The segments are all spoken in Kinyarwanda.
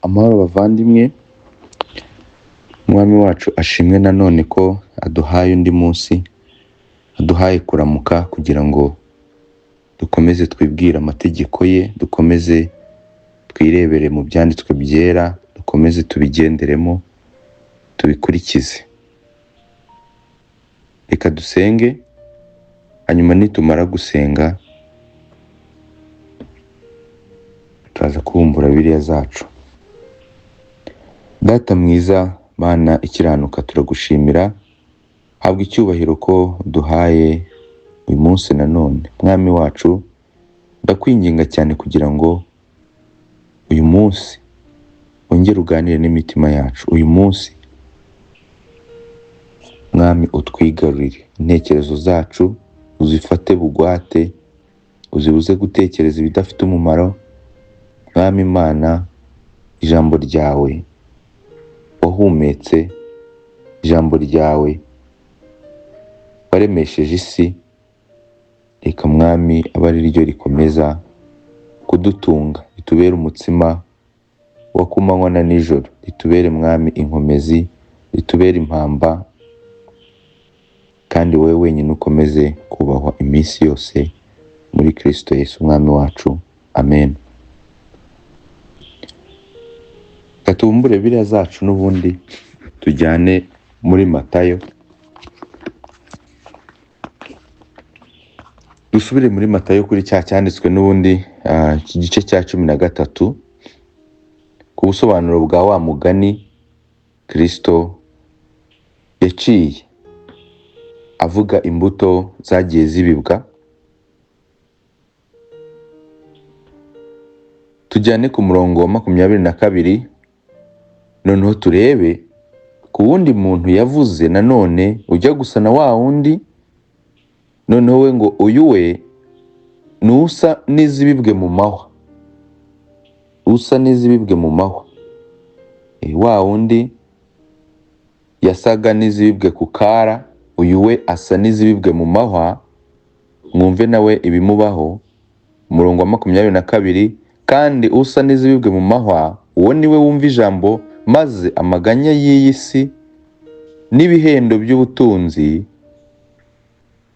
Amahoro bavandimwe, Umwami wacu ashimwe nanone ko aduhaye undi munsi, aduhaye kuramuka kugira ngo dukomeze twibwire amategeko ye, dukomeze twirebere mu byanditswe byera, dukomeze tubigenderemo, tubikurikize. Reka dusenge, hanyuma nitumara gusenga turaza kubumbura Bibiliya zacu. Data mwiza, Mana ikiranuka, turagushimira, habwa icyubahiro ko duhaye uyu munsi nanone. Mwami wacu, ndakwinginga cyane kugira ngo uyu munsi wongere uganire n'imitima yacu. Uyu munsi Mwami utwigarurire intekerezo zacu, uzifate bugwate, uzibuze gutekereza ibidafite umumaro. Mwami Imana, ijambo ryawe wahumetse, ijambo ryawe waremesheje isi, reka Mwami abe ari ryo rikomeza kudutunga, ritubere umutsima wo ku manywa na nijoro, ritubere Mwami inkomezi, ritubere impamba, kandi wowe wenyine ukomeze kubahwa iminsi yose, muri Kristo Yesu Umwami wacu. Amen. Tubumbure Bibiliya zacu n'ubundi tujyane muri Matayo. Dusubire muri Matayo kuri cya cyanditswe n'ubundi iki gice cya 13 ku busobanuro bwa wa mugani Kristo yaciye avuga imbuto zagiye zibibwa. Tujyane ku murongo wa 22, noneho turebe ku wundi muntu yavuze nanone ujya gusa na wa wundi, noneho we ngo uyu we nusa n'izibibwe mu mahwa, usa n'izibibwe mu mahwa. Wa wundi yasaga n'izibibwe ku kara, uyu we asa n'izibibwe mu mahwa. Mwumve nawe ibimubaho. Umurongo wa 22, kandi usa n'izibibwe mu mahwa, uwo niwe wumva ijambo, maze amaganya y'iyi si n'ibihendo by'ubutunzi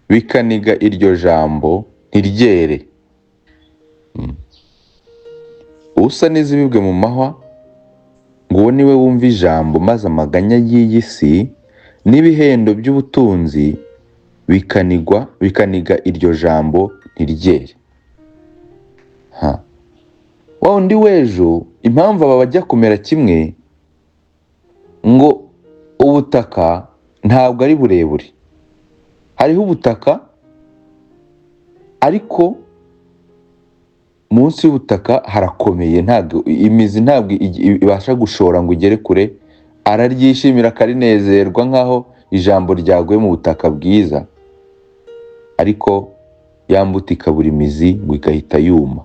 bikaniga iryo jambo ntiryere. Usa n'izibibwe mu mahwa, ngo uwo niwe wumva ijambo, maze amaganya y'iyi si n'ibihendo by'ubutunzi bikaniga iryo jambo ntiryere. Wa undi w'ejo, impamvu aba bajya kumera kimwe, ngo ubutaka ntabwo ari burebure. Hariho ubutaka, ariko munsi y'ubutaka harakomeye, ntabwo imizi ntabwo ibasha gushora ngo igere kure. Araryishimira, akarinezerwa nk'aho ijambo ryaguye mu butaka bwiza, ariko yambuta ikabura imizi ngo igahita yuma.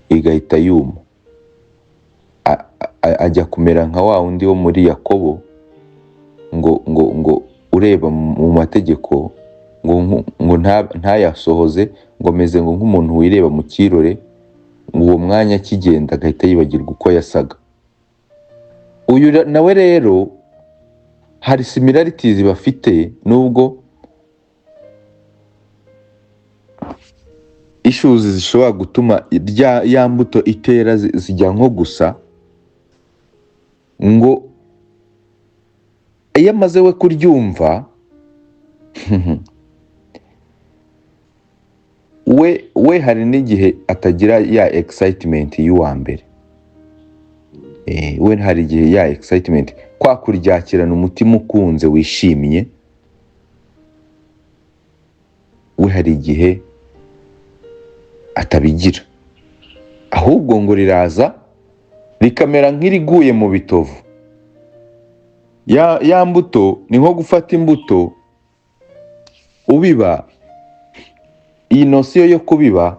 Igahita yuma. Ajya kumera nka wa undi wo muri Yakobo, ngo ureba mu mategeko ngo ntayasohoze, ngo meze ngo nk'umuntu wireba mu kirore, uwo mwanya kigenda agahita yibagirwa uko yasaga. Uyu nawe rero hari similarities bafite, nubwo issues zishobora gutuma ya mbuto itera zijya nko gusa, ngo iyo amaze we kuryumva we hari n'igihe atagira ya excitement y'uwa mbere. We hari igihe ya excitement, kwa kuryakirana umutima ukunze wishimye, we hari igihe atabigira, ahubwo ngo riraza rikamera nk'iriguye mu bitovu. Ya mbuto ni nko gufata imbuto ubiba. Iyi nosiyo yo kubiba,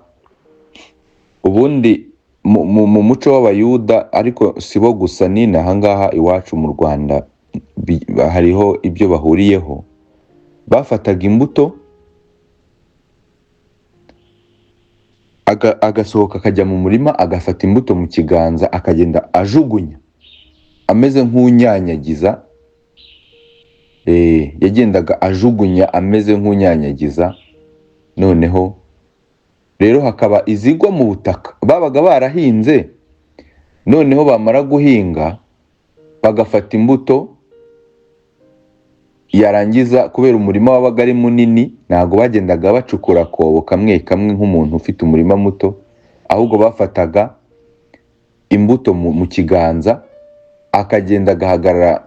ubundi mu muco w'Abayuda, ariko sibo gusa, ni nahangaha iwacu mu Rwanda hariho ibyo bahuriyeho. Bafataga imbuto agasohoka akajya mu murima agafata imbuto mu kiganza akagenda ajugunya ameze nk'unyanyagiza. Yagendaga ajugunya ameze nk'unyanyagiza. Noneho rero hakaba izigwa mu butaka babaga barahinze, noneho bamara guhinga bagafata imbuto, yarangiza kubera umurima wabaga ari munini ntago bagendaga bacukura kobo kamwe kamwe nk'umuntu ufite umurima muto, ahubwo bafataga imbuto mu kiganza akagenda agahagarara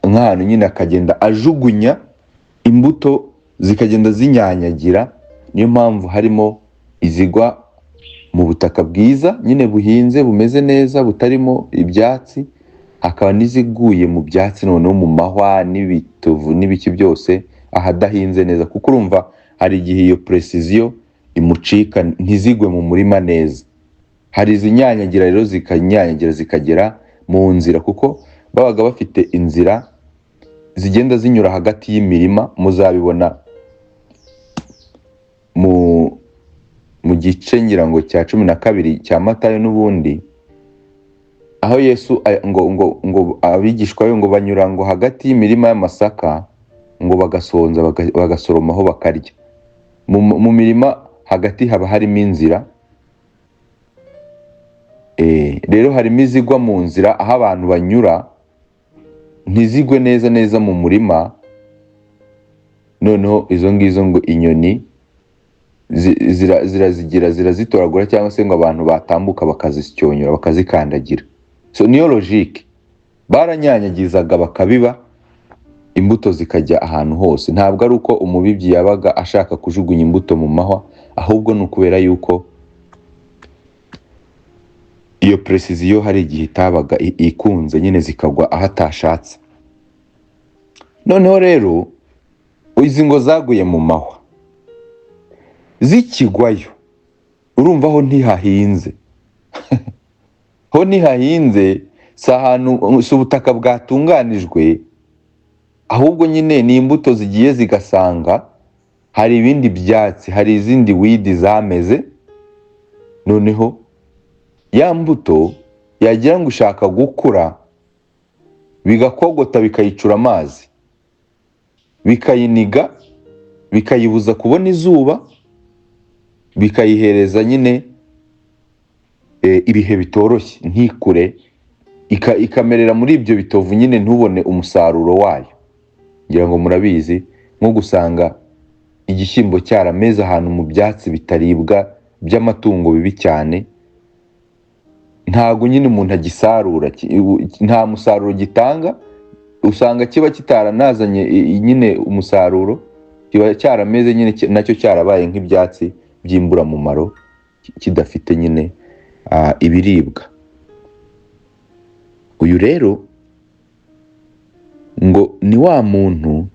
nk'ahantu nyine akagenda ajugunya imbuto zikagenda zinyanyagira. Niyo mpamvu harimo izigwa mu butaka bwiza nyine buhinze bumeze neza butarimo ibyatsi, hakaba n'iziguye mu byatsi noneho mu mahwa n'ibitovu n'ibiki byose ahadahinze neza, kuko urumva hari igihe iyo precision imucika ntizigwe mu murima neza. Hari izinyanyagira rero zikanyanyagira zikagera mu nzira, kuko babaga bafite inzira zigenda zinyura hagati y'imirima. Muzabibona mu gice ngira ngo cya 12 cya Matayo n'ubundi, aho Yesu ngo abigishwa be ngo banyura ngo hagati y'imirima y'amasaka ngo bagasonza bagasoromaho bakarya. Mu mirima hagati haba harimo inzira. Rero harimo izigwa mu nzira aho abantu banyura ntizigwe neza neza mu murima, noneho izo ngizo ngo inyoni zirazitoragura cyangwa se ngo abantu batambuka bakazisyonyora bakazikandagira. So niyo logique, baranyanyagizaga bakabiba imbuto zikajya ahantu hose. Ntabwo ari uko umubibyi yabaga ashaka kujugunya imbuto mu mahwa, ahubwo ni ukubera yuko iyo precision hari igihe itabaga ikunze nyine zikagwa aho atashatse. Noneho rero izi ngo zaguye mu mahwa zikigwayo, urumva ho ntihahinze ho ntihahinze, si ahantu, si ubutaka bwatunganijwe, ahubwo nyine ni imbuto zigiye zigasanga hari ibindi byatsi, hari izindi weed zameze. Noneho ya mbuto yagira ngo ushaka gukura bigakogota bikayicura amazi, bikayiniga, bikayibuza kubona izuba, bikayihereza nyine ibihe bitoroshye ntikure, ikamerera muri ibyo bitovu nyine ntubone umusaruro wayo. Ngira ngo murabizi nko gusanga igishyimbo cyarameze ahantu mu byatsi bitaribwa by'amatungo bibi cyane, ntago nyine umuntu agisarura, nta musaruro gitanga, usanga kiba kitaranazanye nyine umusaruro, kiba cyarameze nyine nacyo cyarabaye nk'ibyatsi by'imburamumaro kidafite nyine ibiribwa. Uyu rero ngo ni wa muntu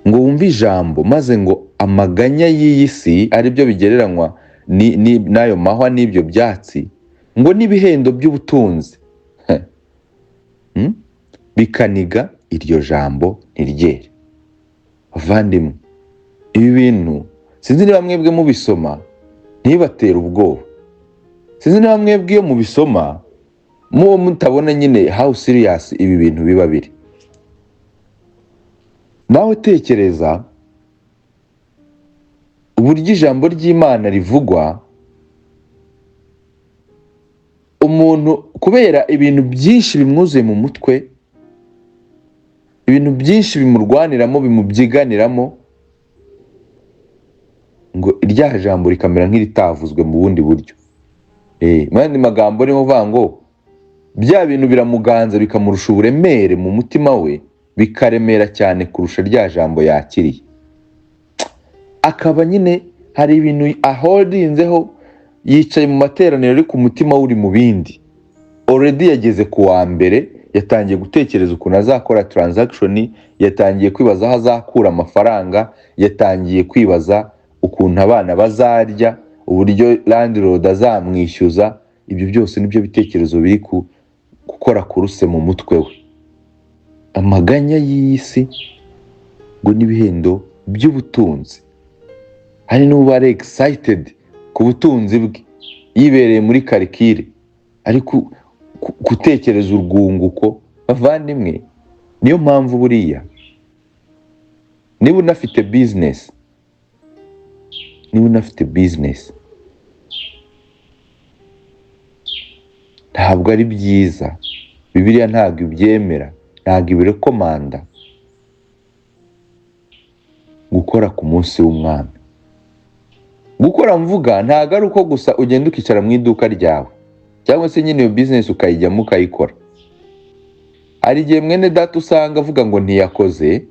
ngo wumva ijambo maze ngo amaganya y'iyi si ari byo bigereranywa n'ayo mahwa n'ibyo byatsi, ngo n'ibihendo by'ubutunzi bikaniga iryo jambo ntiryere. Bavandimwe, ibi bintu sinzi niba mwebwe mubisoma ntibatera ubwoba, sinzi niba mwebwe iyo mubisoma muwo mutabona nyine how serious ibi bintu biba biri. Nawe tekereza uburyo ijambo ry'Imana rivugwa, umuntu kubera ibintu byinshi bimwuzuye mu mutwe, ibintu byinshi bimurwaniramo bimubyiganiramo, ngo irya jambo rikamera nk'iritavuzwe mu bundi buryo. Mandi magambo ni uvuga ngo bya bintu biramuganza bikamurusha uburemere mu mutima we, bikaremera cyane kurusha rya jambo yakiriye. Akaba nyine hari ibintu aholdinzeho, yicaye mu materaniro ariko umutima uri mu bindi. Already yageze ku wa mbere, yatangiye gutekereza ukuntu azakora transaction, yatangiye kwibaza aho azakura amafaranga, yatangiye kwibaza ukuntu abana bazarya, uburyo landlord azamwishyuza. Ibyo byose nibyo bitekerezo biri gukora kuruse mu mutwe we. Amaganya y'isi ngo n'ibihendo by'ubutunzi. Hari n'ubu ari excited ku butunzi bwe, yibereye muri karikire, ariko gutekereza urwunguko. Bavandimwe, niyo mpamvu buriya niba unafite business ntabwo ari byiza, Bibiliya ntabwo ibyemera, ntabwo ibirekomanda gukora ku munsi w'umwami. Gukora mvuga ntabwo ari uko gusa ugenda ukicara mu iduka ryawe cyangwa se nyine iyo business ukayijyamo ukayikora. Hari igihe mwene data usanga avuga ngo ntiyakoze,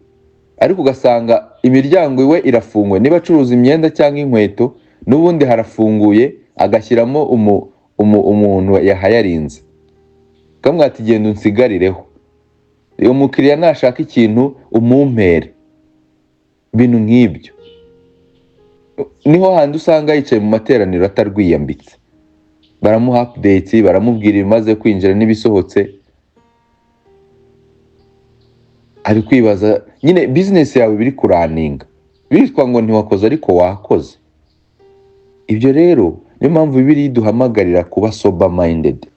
ariko ugasanga imiryango iwe irafunguye. Niba acuruza imyenda cyangwa inkweto, n'ubundi harafunguye, agashyiramo umuntu yahayarinze, kamwe ati genda unsigarireho, uyo mukiriya nashaka ikintu umumpere. Ibintu nk'ibyo niho handi usanga yicaye mu materaniro atarwiyambitse, baramuha update, baramubwira ibimaze kwinjira n'ibisohotse, ari kwibaza nyine business yawe biri kuraninga, bitwa ngo ntiwakoze ariko wakoze. Ibyo rero niyo mpamvu Bibiliya iduhamagarira kuba sober minded.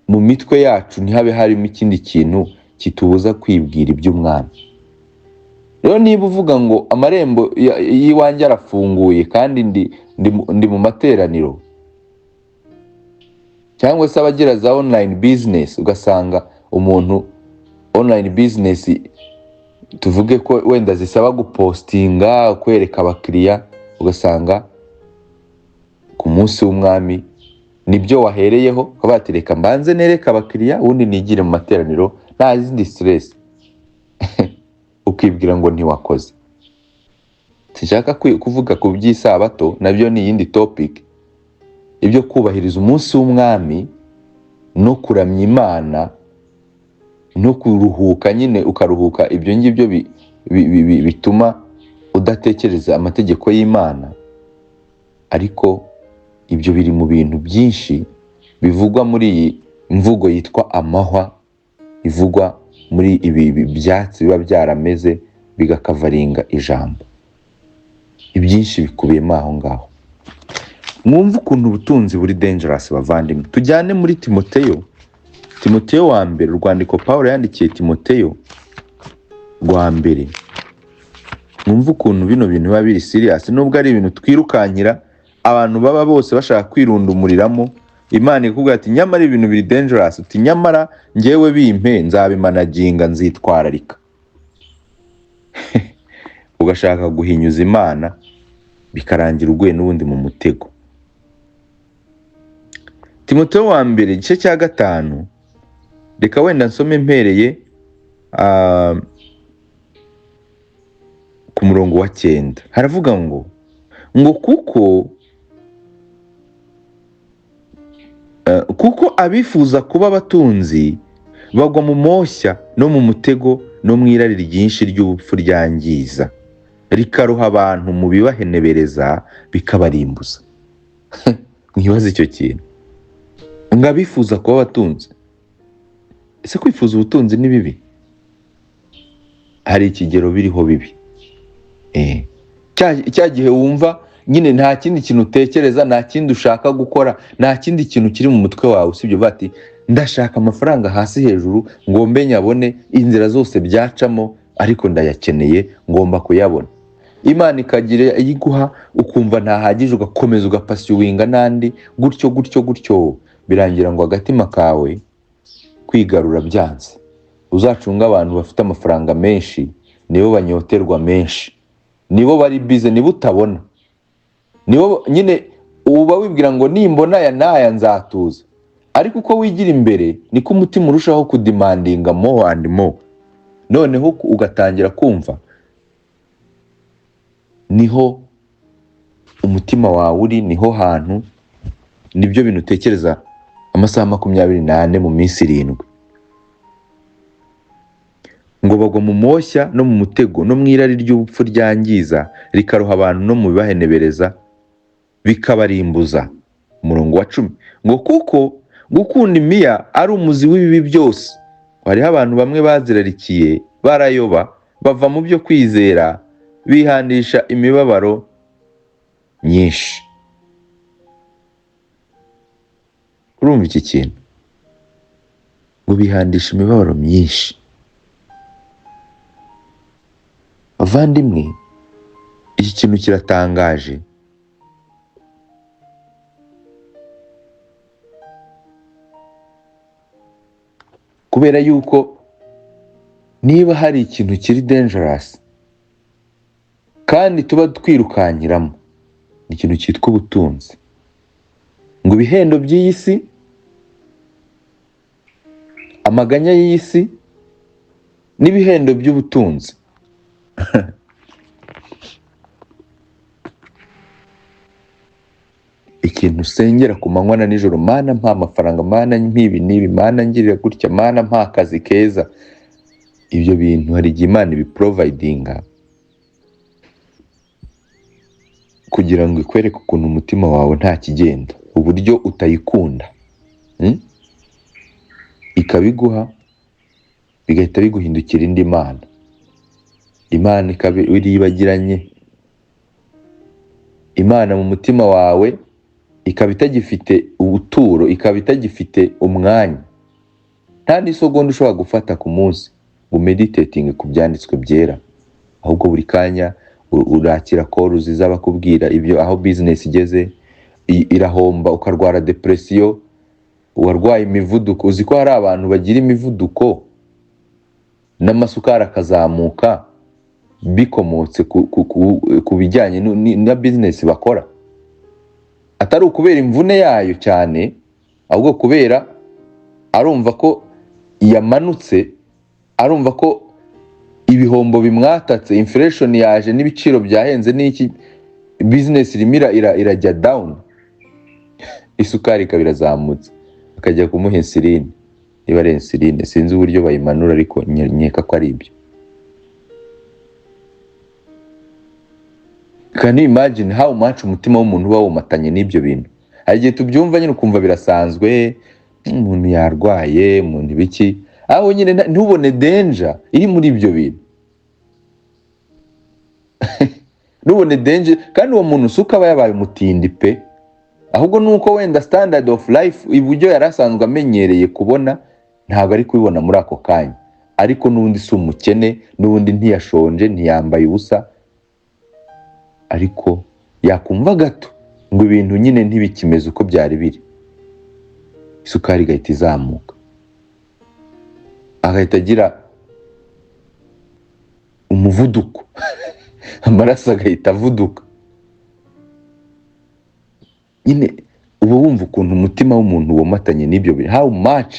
Mu mitwe yacu ntihabe harimo ikindi kintu kitubuza kwibwira iby'umwami. Rero niba uvuga ngo amarembo y'iwanjye arafunguye kandi ndi mu materaniro, cyangwa se abagira za online business, ugasanga umuntu online business tuvuge ko wenda zisaba gupostinga, kwereka abakiriya, ugasanga ku munsi w'umwami nibyo wahereyeho, ukabatereka mbanze nereka abakiriya ubundi nigire mu materaniro nta zindi stress ukibwira ngo ntiwakoze. Sinshaka kuvuga ku by'isabato, nabyo ni iyindi topic. Ibyo kubahiriza umunsi w'umwami no kuramya Imana no kuruhuka, nyine ukaruhuka, ibyo ngibyo bituma udatekereza amategeko y'Imana. Ariko ibyo biri mu bintu byinshi bivugwa muri iyi mvugo yitwa amahwa, ivugwa muri ibi byatsi biba byarameze bigakavaringa ijambo. Ibyinshi bikubiyemo aho ngaho. Mwumva ukuntu ubutunzi buri dangerous bavandimwe. Tujyane muri Timoteyo wa mbere, urwandiko Pawulo yandikiye Timoteyo rwa mbere. Mwumva ukuntu bino bintu biba biri serious, nubwo ari ibintu twirukankira, abantu baba bose bashaka kwirundumuriramo. Imana ikubwira ati nyamara ibintu biri dangerous, uti nyamara njyewe bimpe nzabimanaginga, nzitwararika. Ugashaka guhinyuza Imana bikarangira uguye n'ubundi mu mutego. Timoteyo wa mbere igice cya 5, reka wenda nsome mpereye ku murongo wa 9. Haravuga ngo kuko abifuza kuba abatunzi bagwa mu moshya no mu mutego no mu irari ryinshi ry'ubupfu ryangiza, rikaruha abantu mu bibahenebereza bikabarimbuza. Mwibaze icyo kintu, ngo abifuza kuba abatunzi. Ese kwifuza ubutunzi ni bibi? Hari ikigero biriho bibi. Cya gihe wumva nyine nta kindi kintu utekereza, nta kindi ushaka gukora, nta kindi kintu kiri mu mutwe wawe usibye bati ndashaka amafaranga hasi hejuru, ngombe nyabone, inzira zose byacamo ariko ndayakeneye, ngomba kuyabona. Imana ikagira iyiguha ukumva ntahagije, ugakomeza ugapasiyuwinga nandi gutyo birangira ngo agatima kawe kwigarura byanze. Uzacunga abantu bafite amafaranga menshi, nibo banyoterwa menshi, nibo bari bize, nibo utabona, nibo nyine uba wibwira ngo nimbona aya naya nzatuza. Ariko uko wigira imbere niko umutima urushaho kudimandinga more and more. Noneho ugatangira kumva niho umutima wawe uri, niho hantu, nibyo bintu utekereza amasaha 24 mu minsi 7. Ngo bagwa mu moshya no mu mutego no mu irari ry'ubupfu ryangiza, rikaruha abantu no mu bibahenebereza bikabarimbuza. Umurongo wa 10, ngo kuko gukunda imiya ari umuzi w'ibibi byose. Hariho abantu bamwe bazirarikiye, barayoba, bava mu byo kwizera, bihandisha imibabaro myinshi. urumva iki kintu ngo bihandisha imibabaro myinshi. Bavandimwe, iki kintu kiratangaje. Kubera yuko niba hari ikintu kiri dangerous kandi tuba twirukankiramo, ni ikintu cyitwa ubutunzi. Ngo ibihendo by'iyi si, amaganya y'iyi si n'ibihendo by'ubutunzi. Ikintu usengera ku manywa na nijoro, Mana mpa amafaranga, Mana mpibi n'ibi, Mana ngirira gutya, Mana mpa akazi keza. Ibyo bintu hari igihe Imana ibiprovidinga kugira ngo ikwereke ukuntu umutima wawe nta kigenda, uburyo utayikunda, ikabiguha, bigahita biguhindukira indi mana. Imana ikaba iribagiranye, Imana mu mutima wawe ikaba itagifite ubuturo, ikaba itagifite umwanya. Nta n'isegonda ushobora gufata ku munsi ngo meditating ku byanditswe byera, ahubwo buri kanya urakira call ziza bakubwira ibyo aho business igeze, irahomba, ukarwara depression, warwaye imivuduko. Uzi ko hari abantu bagira imivuduko n'amasukari akazamuka bikomotse ku bijyanye na business bakora, atari ukubera imvune yayo cyane, ahubwo kubera arumva ko yamanutse, arumva ko ibihombo bimwatatse, inflation yaje n'ibiciro byahenze n'iki, business irimo irajya down, isukari ikaba irazamutse, akajya kumuha insuline. Niba ari insuline sinzi uburyo bayimanura, ariko nkeka ko ari ibyo. Can you imagine how much umutima w'umuntu uba wumatanye n'ibyo bintu? Hari igihe tubyumva nyine ukumva birasanzwe, umuntu yarwaye, umuntu ibiki, aho nyine ntubone danger iri muri ibyo bintu. Ntubone danger, kandi uwo muntu suka aba yabaye umutindi pe, ahubwo nuko wenda standard of life ibujyo yarasanzwe amenyereye kubona ntabwo ari kubibona muri ako kanya. Ariko n'undi si umukene, n'undi ntiyashonje, ntiyambaye ubusa, ariko yakumva gato ngo ibintu nyine ntibikimeze uko byari biri, isukari igahita izamuka, agahita agira umuvuduko, amaraso agahita avuduka. Nyine uba wumva ukuntu umutima w'umuntu womatanye n'ibyo bintu, how much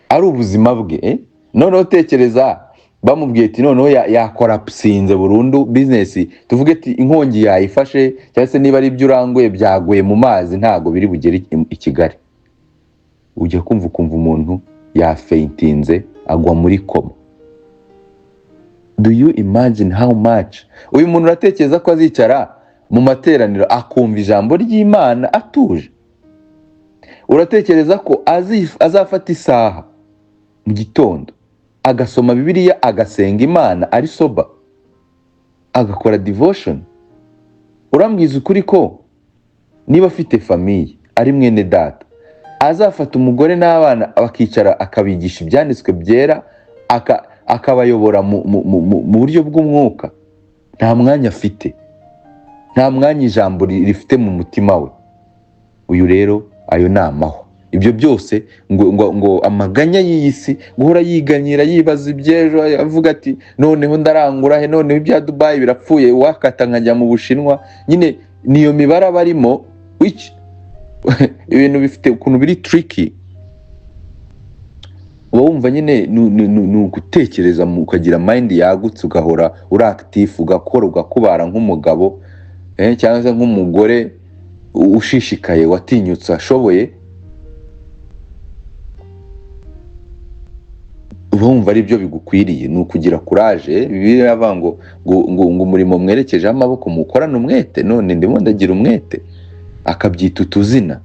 ari ubuzima bwe. Noneho tekereza bamubwiye ati noneho yakorapsinze burundu business, tuvuge ati inkongi yayifashe, cyangwa se niba ari ibyo uranguye byaguye mu mazi ntago biri bugere i Kigali, ujya kumva umuntu yafeintinze agwa muri koma. Do you imagine how much? Uyu muntu uratekereza ko azicara mu materaniro akumva ijambo ry'Imana atuje? Uratekereza ko azafata isaha mu gitondo agasoma Bibiliya, agasenga Imana ari soba, agakora devotion? Urambwiza ukuri ko niba afite famiye, ari mwene data, azafata umugore n'abana bakicara akabigisha ibyanditswe byera, akabayobora mu buryo bw'umwuka? Nta mwanya afite, nta mwanya ijambo rifite mu mutima we. Uyu rero ayo ni amahwa. Ibyo byose ngo amaganya y'iyi si, guhora yiganyira, yibaza ibyejo, avuga ati noneho ndarangura he, noneho ibya Dubai birapfuye, wakata nkajya mu Bushinwa. Nyine niyo mibara barimo, which ibintu bifite ukuntu biri tricky. Uba wumva nyine ni ugutekereza, ukagira mind yagutse, ugahora uri active, ugakora, ugakubara nk'umugabo, cyangwa se nk'umugore ushishikaye, watinyutse, ashoboye. Uba wumva ari byo bigukwiriye, ni ukugira courage. Bibiliya avuga ngo umurimo mwerekejeho amaboko mukorane umwete, none ndimo ndagira umwete, akabyita utuzina.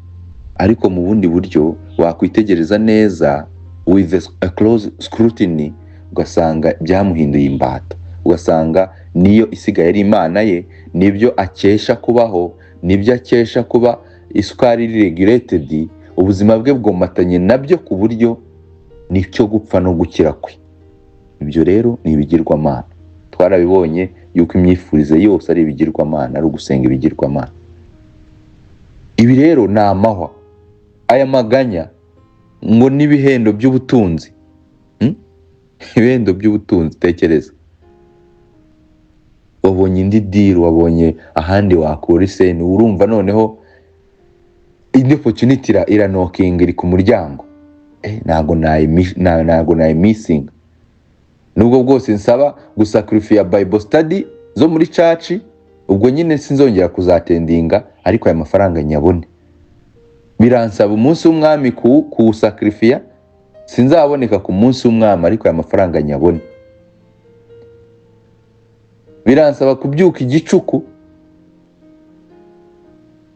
Ariko mu bundi buryo wakwitegereza neza with a close scrutiny, ugasanga byamuhinduye imbata, ugasanga niyo isigaye ari imana ye, nibyo akesha kubaho, nibyo akesha kuba isukari regulated, ubuzima bwe bwomatanye nabyo ku buryo nicyo gupfa no gukira kwe. Ibyo rero ni ibigirwamana. Twarabibonye yuko imyifurize yose ari ibigirwamana, ari ugusenga ibigirwamana. Ibi rero ni amahwa, aya maganya ngo n'ibihendo by'ubutunzi. Ibihendo by'ubutunzi, tekereza, wabonye indi deal, wabonye ahandi wakura iseni, urumva noneho indi opportunity iranokinga, iri ku muryango. Ntago nayimissinga. Nubwo bwose nsaba gusacrifice Bible study zo muri church, ubwo nyine sinzongera kuzatendinga, ariko aya mafaranga nyabone. Biransaba umunsi w'umwami ku sacrifice, sinzaboneka ku munsi w'umwami, ariko aya mafaranga nyabone. Biransaba kubyuka igicuku,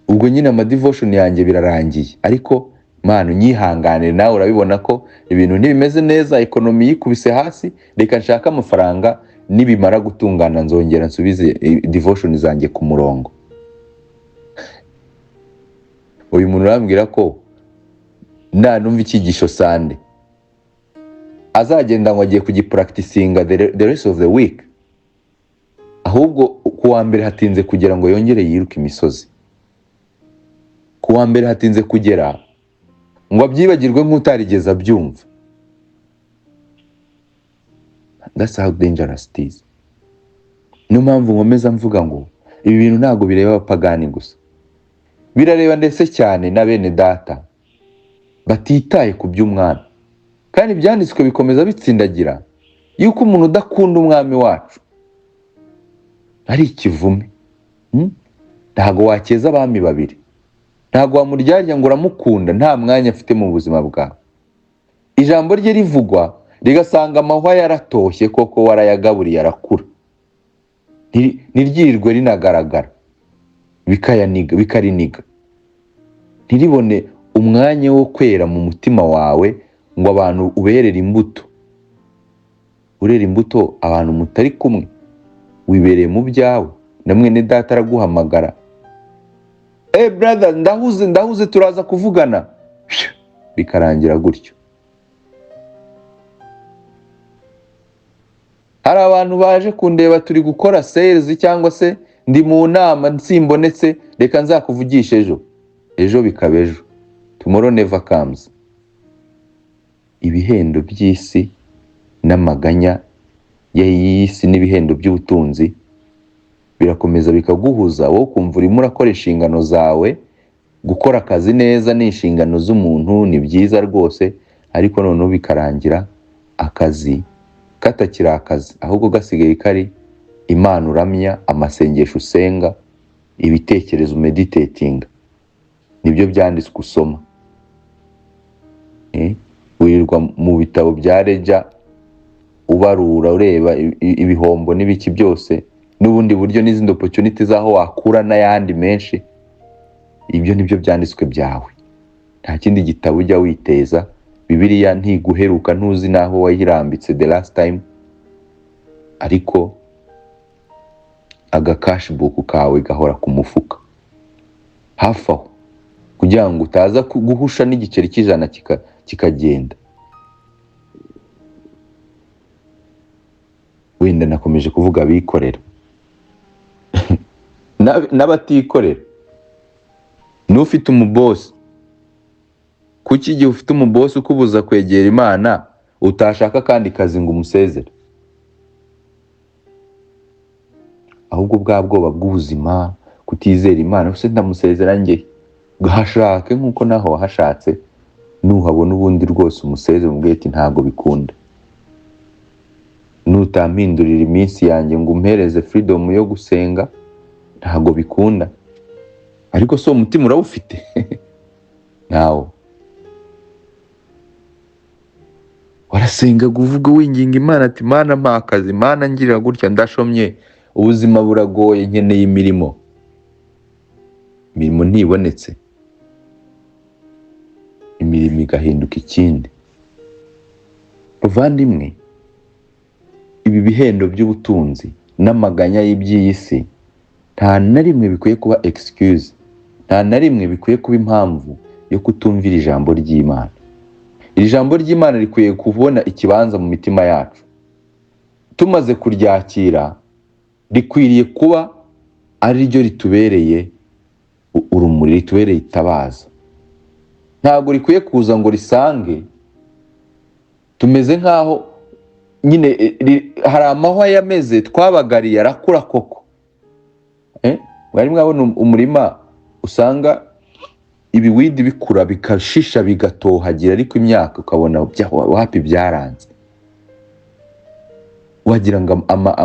ubwo nyine ama devotion yanjye birarangiye, ariko Mana unyihangane, nawe urabibona ko ibintu ntibimeze neza, ekonomi yikubise hasi, reka nshaka amafaranga, nibimara gutungana nzongera nsubize devotion zanjye ku murongo. Uyu muntu arambwira ko numva icyigisho Sunday azagenda ngo agiye kugipracticinga the rest of the week, ahubwo kuwa mbere hatinze kugira ngo yongere yiruke imisozi. Kuwa mbere hatinze kugera ngo abyibagirwe nk'utarigeze abyumva. That's how dangerous it is. Niyo mpamvu nkomeza mvuga ngo ibi bintu ntabwo bireba abapagani gusa, birareba ndetse cyane na bene data batitaye ku by'umwami. Kandi ibyanditswe bikomeza bitsindagira yuko umuntu udakunda umwami wacu ari ikivume. Ntabwo wakeza abami babiri, ntabwo wamuryarya ngo uramukunda nta mwanya afite mu buzima bwawe. Ijambo rye rivugwa rigasanga amahwa yaratoshye, koko warayagaburiye arakura, ntiryirirwe rinagaragara bikariniga, ntiribone umwanya wo kwera mu mutima wawe ngo abantu uberere imbuto. Urera imbuto abantu mutari kumwe, wibereye mu byawe, na mwene data araguhamagara, brother ndahuze turaza kuvugana, bikarangira gutyo. Hari abantu baje kundeba turi gukora sales cyangwa se ndi mu nama nsimbonetse, reka nzakuvugisha ejo bikaba ejo. Tomorrow never comes. Ibihendo by'isi n'amaganya y'isi n'ibihendo by'ubutunzi birakomeza bikaguhuza, wowe kumva urimo urakora inshingano zawe. Gukora akazi neza ni inshingano z'umuntu, ni byiza rwose, ariko noneho bikarangira akazi katakiri akazi, ahubwo gasigaye kari Imana uramya, amasengesho usenga, ibitekerezo meditating. Nibyo byanditswe usoma. Wirirwa mu bitabo bya Reja ubarura ureba ibihombo n'ibiki byose, n'ubundi buryo n'izindi opportunity zaho wakura n'ayandi menshi. Ibyo nibyo byanditswe byawe, nta kindi gitabo ujya witeza. Bibiliya ntiguheruka, ntuzi naho wayirambitse the last time, ariko aga cashbook kawe gahora ku mufuka hafi aho, kugira ngo utaza guhusha n'igiceri cy'ijana kikagenda. Wenda nakomeje kuvuga abikorera n'abatikorera. N'ufite umubosi, kuki igihe ufite umubosi ukubuza kwegera Imana utashaka kandi kazi ngo umusezere? Ahubwo bwa bwoba bw'ubuzima, kutizera Imana, use ndamusezera njye, gahashake nk'uko naho wahashatse, nuhabona ubundi rwose umusezere umubwire ati ntabwo bikunda. Nutampindurira iminsi yanjye ngo umpereze freedom yo gusenga, ntabwo bikunda. Ariko so umutima urawufite nawo, warasenga kuvuga winginga Imana ati Mana mpa akazi, Mana ngirira gutya, ndashomye, ubuzima buragoye, nkeneye imirimo ntibonetse, imirimo igahinduka ikindi. Bavandimwe, ibi bihendo by'ubutunzi n'amaganya y'iby'isi nta na rimwe bikwiye kuba excuse, nta na rimwe bikwiye kuba impamvu yo kutumvira ijambo ry'Imana. Iri jambo ry'Imana rikwiye kubona ikibanza mu mitima yacu. Tumaze kuryakira, rikwiriye kuba ari ryo ritubereye urumuri, ritubereye itabaza. Ntabwo rikwiye kuza ngo risange tumeze nkaho nyine hari amahwa yameze twabagariye arakura koko. Mwari mwabona umurima usanga ibiwidi bikura bikashisha bigatohagira, ariko imyaka ukabona wapi byaranze. Wagira ngo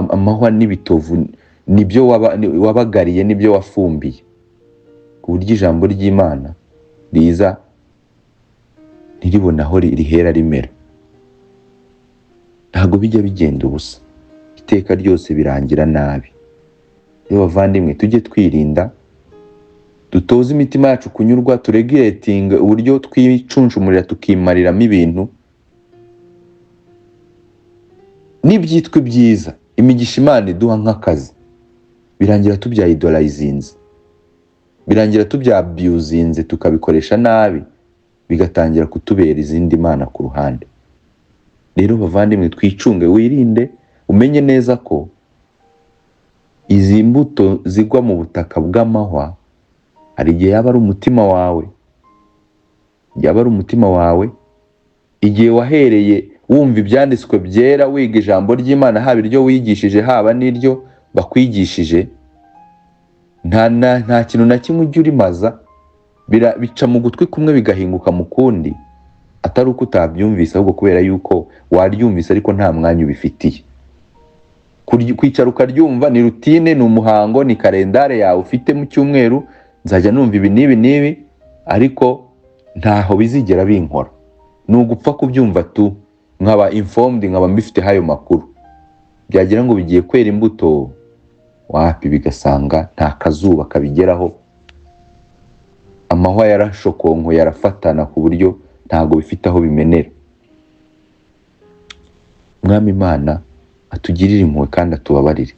amahwa n'ibitovu nibyo wabagariye, nibyo wafumbiye. Ku buryo ijambo ry'Imana riza ntiribona aho rihera rimera. Ntabwo bijya bigenda ubusa, iteka ryose birangira nabi. Rero bavandimwe, tujye twirinda, dutoze imitima yacu kunyurwa, turegiretinga uburyo twicunshumurira tukimariramo ibintu n'ibyitwa byiza. Imigisha Imana iduha nk'akazi birangira tubyayidolayizinze, birangira tubyabyuzinze, tukabikoresha nabi, bigatangira kutubera izindi mana ku ruhande. Rero bavandimwe, twicunge, wirinde, umenye neza ko izi mbuto zigwa mu butaka bw'amahwa hari igihe yaba ari umutima wawe, igihe wahereye wumva ibyanditswe byera, wiga ijambo ry'Imana, haba iryo wigishije haba n'iryo bakwigishije, nta kintu na kimwe ujya urimaza, bica mu gutwi kumwe bigahinguka mu kundi, atari uko utabyumvise, ahubwo kubera yuko waryumvise ariko nta mwanya ubifitiye. Kwicara ukaryumva ni rutine, ni umuhango, ni kalendare yawe ufite mu cyumweru, nzajya numva ibi n'ibi, ariko ntaho bizigera binkora. Ni ugupfa kubyumva tu, nkaba informed, nkaba mbifite hayo makuru. Byagira ngo bigiye kwera imbuto, wapi bigasanga nta kazuba kabigeraho, amahwa yarashokonko, yarafatana ku buryo ntago bifite aho bimenera. Mwami Imana atugirire impuhwe kandi atubabarire.